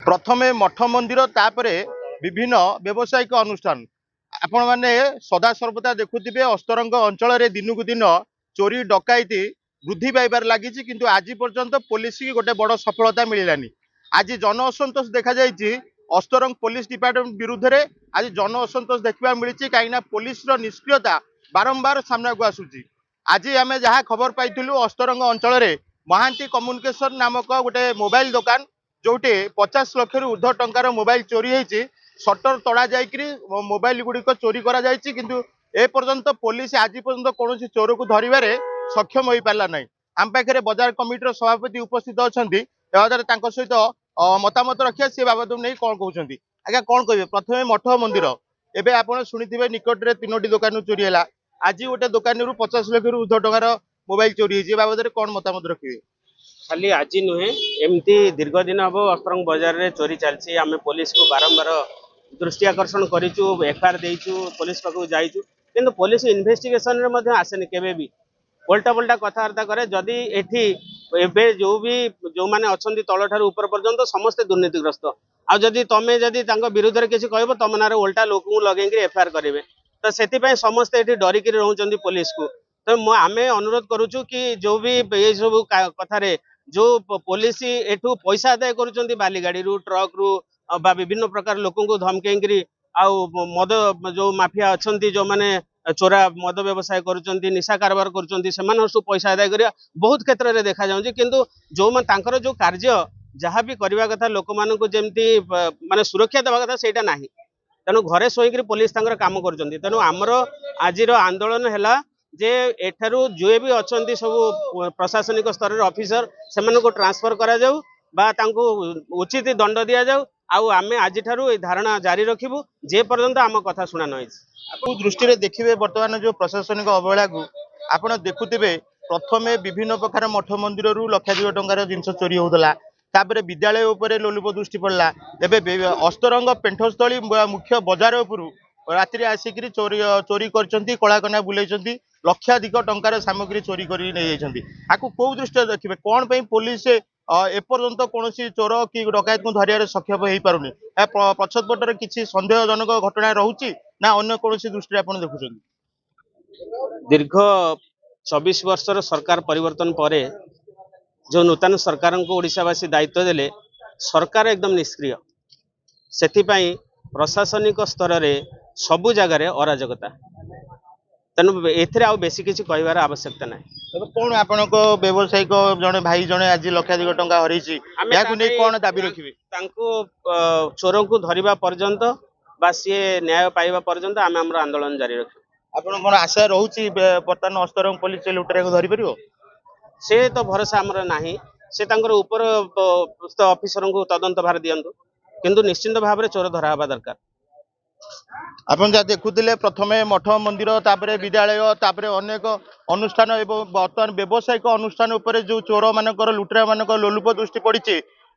प्रथमे मठ मंदिर तापरे विभिन्न व्यावसायिक अनुष्ठान आपण मैंने सदा सर्वदा देखुवे अस्तरंग अंचल दिन को दिन चोरी डकैती वृद्धि पाइबार लगी किंतु आज पर्यंत पुलिस की गोटे बड़ सफलता मिलानी। आज जन असंतोष देखा जाइए अस्तरंग पुलिस डिपार्टमेंट विरुद्ध रे आज जन असंतोष देखा मिली कहीं पुलिस निष्क्रियता बारंबार सामना को आसूची। आज आम जहाँ खबर पाइलु अस्तरंग अंचल महांती कम्युनिकेशन नामक गोटे मोबाइल दुकान जोटे 50 लाख रु ऊर्ध्व टंकार मोबाइल चोरी होती सटर तड़ा जाकरी मोबाइल गुड़िक चोरी करा जायछि किंतु ए पर्यंत पुलिस आज पर्यंत कौन चोर को धरवे सक्षम हो पारा ना। आम पाखे बजार कमिटर सभापति उपस्थित अच्छा सहित मतामत रखिया सी बाबद नहीं कौन कहते आज्ञा कौन कहे प्रथम मठ मंदिर एवं आप शुणी निकट में 3टी दुकान चोरी है आज गोटे दुकान 50 लाख रु ऊर्ध्व टंकार मोबाइल चोरी है बाबद कौन मतामत रखिए? खाली आज नुहे एमती दीर्घ दिन हम अस्तरंग बाजार में चोरी चलती आम पुलिस को बारंबार दृष्टि आकर्षण करूँ एफआईआर देचु पुलिस पाक जाइचु किंतु पुलिस इन्वेस्टिगेशन रे आसेनि केबे भी उल्टा पुल्टा कथबार्ता करे जदि एठी एबे जो भी जो माने अछंती तल ठार ऊपर पर्यंत समस्त दुर्नीतिग्रस्त आदि तमें जदि विरुद्ध में किसी कह तुम ना उल्टा लोक लगे एफआईआर करेंगे तो से समस्ते ये डरिकी रोच पुलिस को। तो आम अनुरोध करुचु कि जो भी ये सब कथार जो पुलिस एठू पैसा आदाय कर बाली गाड़ी रू ट्रक रू बा विभिन्न प्रकार लोक धमकई मद जो माफिया अच्छा जो मैंने चोरा मद व्यवसाय कर निशा कारबार कर पैसा आदाय कर बहुत क्षेत्र में देखा जाऊँगी किंतु जो जो कार्य जहाँ भी करने कथा लोक मानक जमती माने सुरक्षा देवा कथा सेटा ना तेणु घरे शोक पुलिस काम कर तेणु आमर आज आंदोलन है जे एठारू जो भी अच्छा सब प्रशासनिक स्तर रे ऑफिसर से ट्रांसफर करा जाऊ बा तांको उचित दंड दिया जाऊ आमे आज ठारू धारणा जारी रखिबू जे पर्यंत आम कथा शुणा न दृष्टि देखिए बर्तमान जो प्रशासनिक अवहेला को आपण देखुवे प्रथमे विभिन्न प्रकार मठ मंदिर लक्षाधिक टंकार जिनस चोरी होता तापर विद्यालय उपरे लोलुप दृष्टि पड़ला एबे अस्तरंग पेंठस्थली मुख्य बाजार उपरू रात्रि आसिक चोरी चोरी कर कलाकना बुलाई लक्षाधिक टंकार सामग्री चोरी कर कौ दृष्टि देखिए कौन पुलिस एपर्यंत कौन चोर कि डकैत को धरिया सक्षम हो पारुनी पछपटर किसी सन्देहजनक घटना रोचे ना अन्य कौन दृष्टि आप देखुं? दीर्घ 24 वर्षर सरकार परिवर्तन पर जो नूतन सरकार को ओडिशावासी दायित्व देले सरकार एकदम निष्क्रिय से प्रशासनिक स्तर में सबु जगार अराजकता तेणु एथिरे आ बेसी किसी कहबार आवश्यकता ना। कौन आपण व्यवसायिक जड़े भाई जड़े आज लक्षाधिक टंका हरई कौन दाबी रखिए चोर को धरवा पर्यंत बा सी न्याय पाइबा पर्यंत आम आंदोलन जारी रखिए। आपण कौन आशा रोचे बर्तमान अस्तरंग पुलिस लुटेरा को धरी पार से तो भरोसा आमर ना से ऊपर ऑफिसर को तदंत भार दिंतु किंतु निश्चिंत भाव में चोर धरा हवा दरकार। आपण जहाँ देखुले प्रथमे मठ मंदिर तापरे विद्यालय तापरे अनेक अनुष्ठान एवं बर्तमान व्यावसायिक अनुष्ठान उपरे जो चोर मानकर लुटेरा मानक लोलुप दृष्टि पड़ी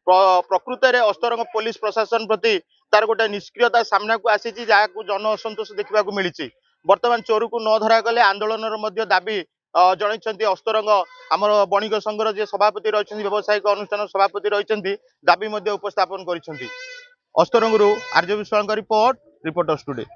प्रकृत में अस्तरंग पुलिस प्रशासन प्रति तार गोटे निष्क्रियता सामना को आसी जहाँ जन असंतोष देखा मिली। बर्तमान चोर को न धरा गले आंदोलन दाबी जन अस्तरंग आमर बणिक संघर जे सभापति रही व्यावसायिक अनुष्ठान सभापति रही दाबी उपस्थापन कर अस्तरंग आरजे विश्वाल रिपोर्टर स्टूडियो।